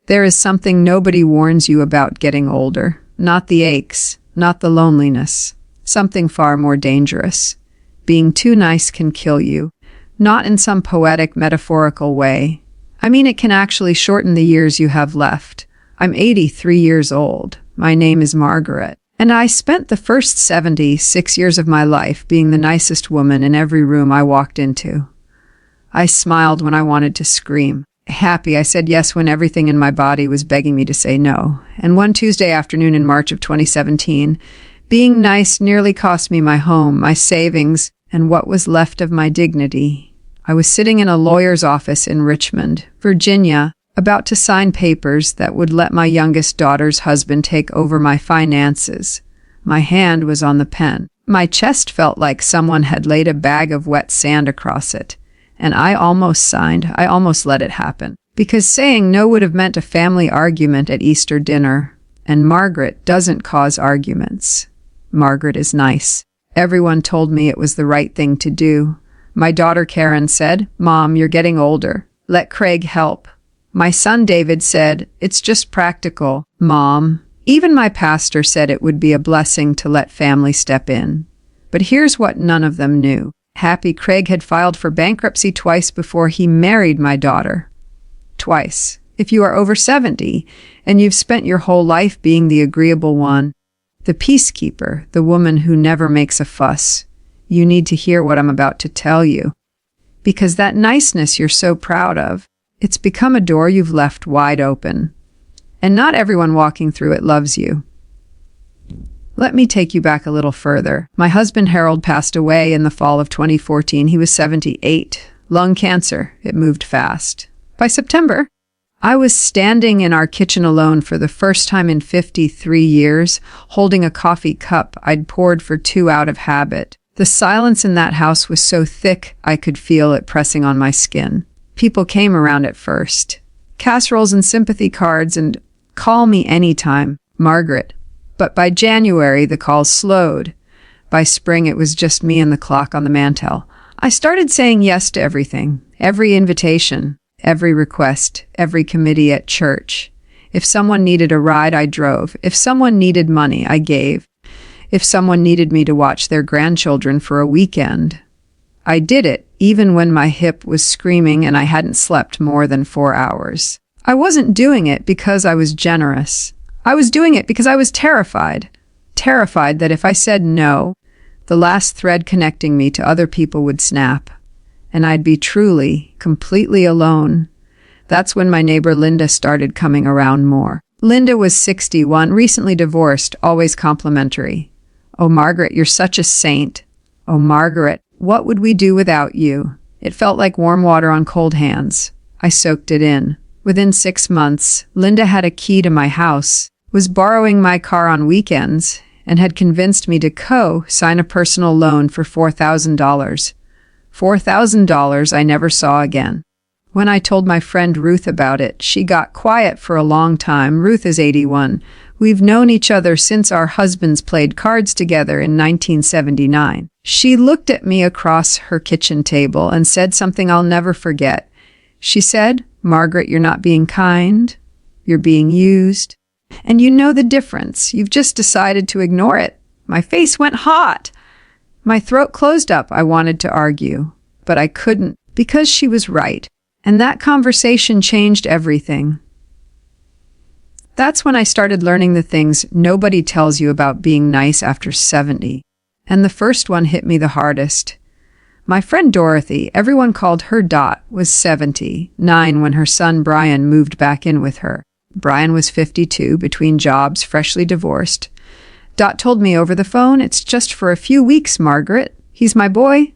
There is something nobody warns you about getting older. Not the aches, not the loneliness. Something far more dangerous. Being too nice can kill you. Not in some poetic, metaphorical way. I mean, it can actually shorten the years you have left. I'm 83 years old. My name is Margaret. And I spent the first 76 years of my life being the nicest woman in every room I walked into. I smiled when I wanted to scream. Happy, I said yes when everything in my body was begging me to say no. And one Tuesday afternoon in March of 2017, being nice nearly cost me my home, my savings, and what was left of my dignity. I was sitting in a lawyer's office in Richmond, Virginia, about to sign papers that would let my youngest daughter's husband take over my finances. My hand was on the pen. My chest felt like someone had laid a bag of wet sand across it. And I almost signed. I almost let it happen. Because saying no would have meant a family argument at Easter dinner. And Margaret doesn't cause arguments. Margaret is nice. Everyone told me it was the right thing to do. My daughter Karen said, "Mom, you're getting older. Let Craig help." My son David said, "It's just practical, Mom." Even my pastor said it would be a blessing to let family step in. But here's what none of them knew. Happy Craig had filed for bankruptcy twice before he married my daughter. Twice. If you are over 70 and you've spent your whole life being the agreeable one, the peacekeeper, the woman who never makes a fuss, you need to hear what I'm about to tell you. Because that niceness you're so proud of, it's become a door you've left wide open. And not everyone walking through it loves you. Let me take you back a little further. My husband Harold passed away in the fall of 2014. He was 78. Lung cancer. It moved fast. By September, I was standing in our kitchen alone for the first time in 53 years, holding a coffee cup I'd poured for 2 out of habit. The silence in that house was so thick I could feel it pressing on my skin. People came around at first. Casseroles and sympathy cards and "Call me anytime, Margaret." But by January, the calls slowed. By spring, it was just me and the clock on the mantel. I started saying yes to everything, every invitation, every request, every committee at church. If someone needed a ride, I drove. If someone needed money, I gave. If someone needed me to watch their grandchildren for a weekend, I did it, even when my hip was screaming and I hadn't slept more than 4 hours. I wasn't doing it because I was generous. I was doing it because I was terrified. Terrified that if I said no, the last thread connecting me to other people would snap, and I'd be truly, completely alone. That's when my neighbor Linda started coming around more. Linda was 61, recently divorced, always complimentary. "Oh, Margaret, you're such a saint. Oh, Margaret, what would we do without you?" It felt like warm water on cold hands. I soaked it in. Within 6 months, Linda had a key to my house, was borrowing my car on weekends, and had convinced me to sign a personal loan for $4,000. $4,000 I never saw again. When I told my friend Ruth about it, she got quiet for a long time. Ruth is 81. We've known each other since our husbands played cards together in 1979. She looked at me across her kitchen table and said something I'll never forget. She said, "Margaret, you're not being kind. You're being used. And you know the difference. You've just decided to ignore it." My face went hot. My throat closed up. I wanted to argue, but I couldn't because she was right. And that conversation changed everything. That's when I started learning the things nobody tells you about being nice after 70. And the first one hit me the hardest. My friend Dorothy, everyone called her Dot, was 79 when her son Brian moved back in with her. Brian was 52, between jobs, freshly divorced. Dot told me over the phone, "It's just for a few weeks, Margaret. He's my boy."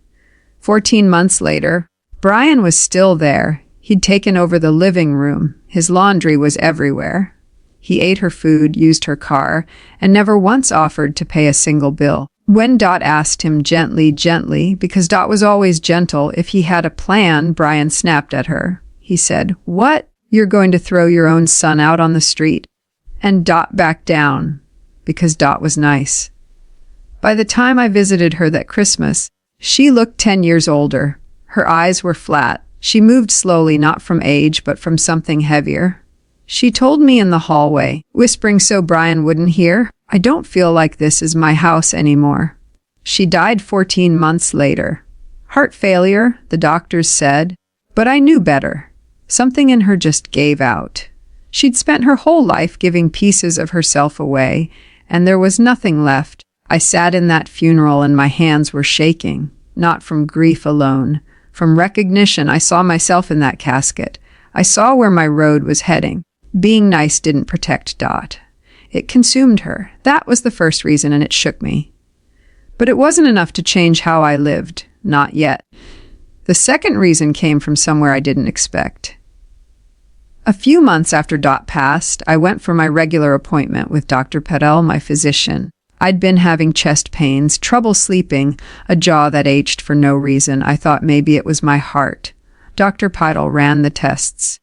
14 months later, Brian was still there. He'd taken over the living room. His laundry was everywhere. He ate her food, used her car, and never once offered to pay a single bill. When Dot asked him gently, because Dot was always gentle, if he had a plan, Brian snapped at her. He said, "What? You're going to throw your own son out on the street?" And Dot backed down, because Dot was nice. By the time I visited her that Christmas, she looked 10 years older. Her eyes were flat. She moved slowly, not from age, but from something heavier. She told me in the hallway, whispering so Brian wouldn't hear, "I don't feel like this is my house anymore." She died 14 months later. Heart failure, the doctors said, but I knew better. Something in her just gave out. She'd spent her whole life giving pieces of herself away, and there was nothing left. I sat in that funeral and my hands were shaking, not from grief alone. From recognition, I saw myself in that casket. I saw where my road was heading. Being nice didn't protect Dot. It consumed her. That was the first reason, and it shook me. But it wasn't enough to change how I lived. Not yet. The second reason came from somewhere I didn't expect. A few months after Dot passed, I went for my regular appointment with Dr. Patel, my physician. I'd been having chest pains, trouble sleeping, a jaw that ached for no reason. I thought maybe it was my heart. Dr. Patel ran the tests.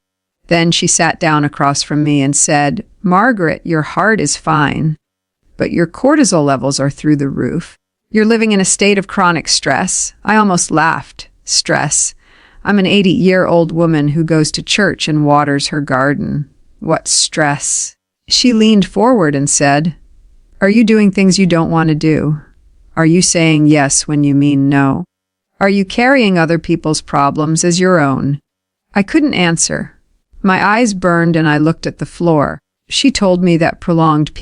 Then she sat down across from me and said, "Margaret, your heart is fine, but your cortisol levels are through the roof. You're living in a state of chronic stress." I almost laughed. Stress. I'm an 80-year-old woman who goes to church and waters her garden. What stress? She leaned forward and said, "Are you doing things you don't want to do? Are you saying yes when you mean no? Are you carrying other people's problems as your own?" I couldn't answer. My eyes burned and I looked at the floor. She told me that prolonged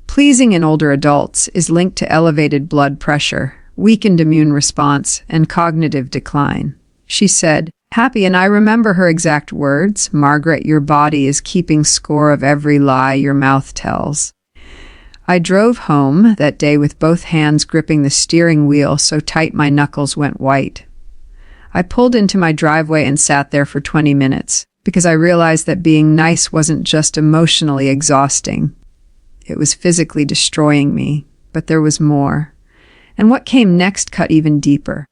pleasing in older adults is linked to elevated blood pressure, weakened immune response, and cognitive decline. She said, "Happy," and I remember her exact words, "Margaret, your body is keeping score of every lie your mouth tells." I drove home that day with both hands gripping the steering wheel so tight my knuckles went white. I pulled into my driveway and sat there for 20 minutes. Because I realized that being nice wasn't just emotionally exhausting. It was physically destroying me, but there was more. And what came next cut even deeper.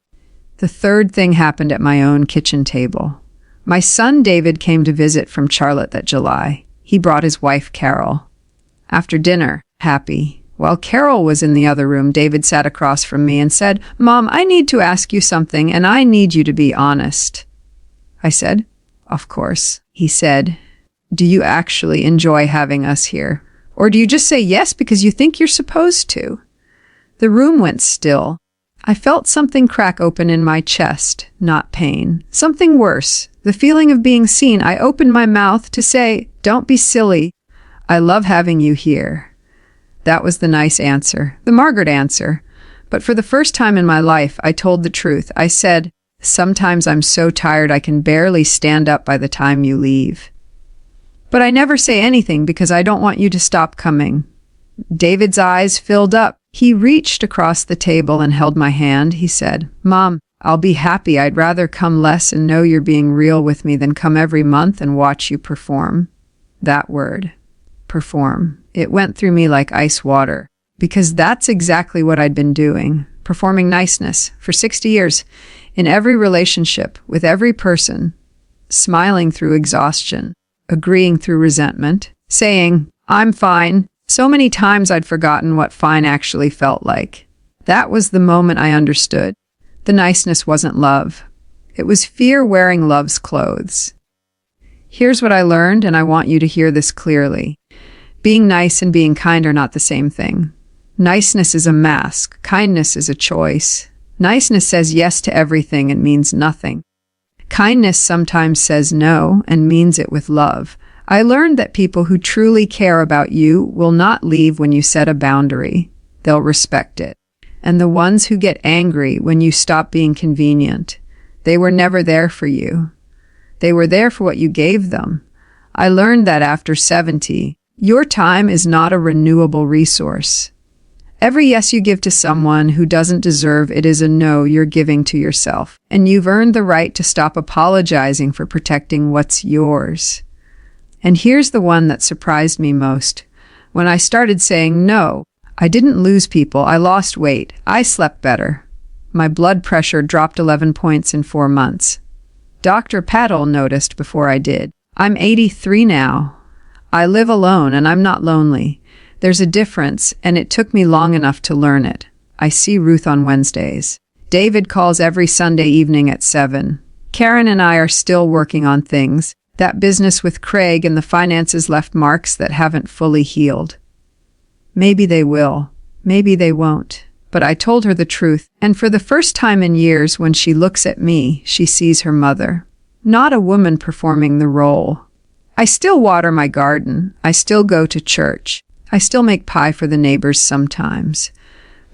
The third thing happened at my own kitchen table. My son David came to visit from Charlotte that July. He brought his wife Carol. After dinner, happy. While Carol was in the other room, David sat across from me and said, "Mom, I need to ask you something, and I need you to be honest." I said, "Of course." He said, "Do you actually enjoy having us here? Or do you just say yes because you think you're supposed to?" The room went still. I felt something crack open in my chest, not pain. Something worse, the feeling of being seen. I opened my mouth to say, "Don't be silly. I love having you here." That was the nice answer, the Margaret answer. But for the first time in my life, I told the truth. I said, "Sometimes I'm so tired I can barely stand up by the time you leave. But I never say anything because I don't want you to stop coming." David's eyes filled up. He reached across the table and held my hand. He said, "Mom, I'll be happy. I'd rather come less and know you're being real with me than come every month and watch you perform." That word, perform, it went through me like ice water. Because that's exactly what I'd been doing, performing niceness for 60 years. In every relationship, with every person, smiling through exhaustion, agreeing through resentment, saying, "I'm fine." So many times I'd forgotten what fine actually felt like. That was the moment I understood. The niceness wasn't love. It was fear wearing love's clothes. Here's what I learned, and I want you to hear this clearly. Being nice and being kind are not the same thing. Niceness is a mask. Kindness is a choice. Niceness says yes to everything and means nothing. Kindness sometimes says no and means it with love. I learned that people who truly care about you will not leave when you set a boundary. They'll respect it. And the ones who get angry when you stop being convenient, they were never there for you. They were there for what you gave them. I learned that after 70, your time is not a renewable resource. Every yes you give to someone who doesn't deserve it is a no you're giving to yourself, and you've earned the right to stop apologizing for protecting what's yours. And here's the one that surprised me most. When I started saying no, I didn't lose people. I lost weight. I slept better. My blood pressure dropped 11 points in 4 months. Dr. Patel noticed before I did. I'm 83 now. I live alone and I'm not lonely. There's a difference, and it took me long enough to learn it. I see Ruth on Wednesdays. David calls every Sunday evening at 7. Karen and I are still working on things. That business with Craig and the finances left marks that haven't fully healed. Maybe they will. Maybe they won't. But I told her the truth, and for the first time in years, when she looks at me, she sees her mother, not a woman performing the role. I still water my garden. I still go to church. I still make pie for the neighbors sometimes.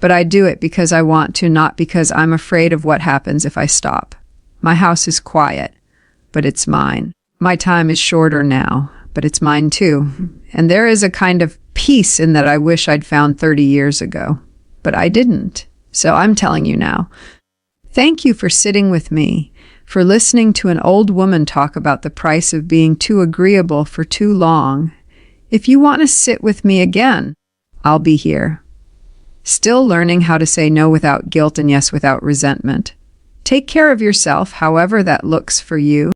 But I do it because I want to, not because I'm afraid of what happens if I stop. My house is quiet, but it's mine. My time is shorter now, but it's mine too. And there is a kind of peace in that I wish I'd found 30 years ago. But I didn't. So I'm telling you now. Thank you for sitting with me, for listening to an old woman talk about the price of being too agreeable for too long. If you want to sit with me again, I'll be here. Still learning how to say no without guilt and yes without resentment. Take care of yourself, however that looks for you.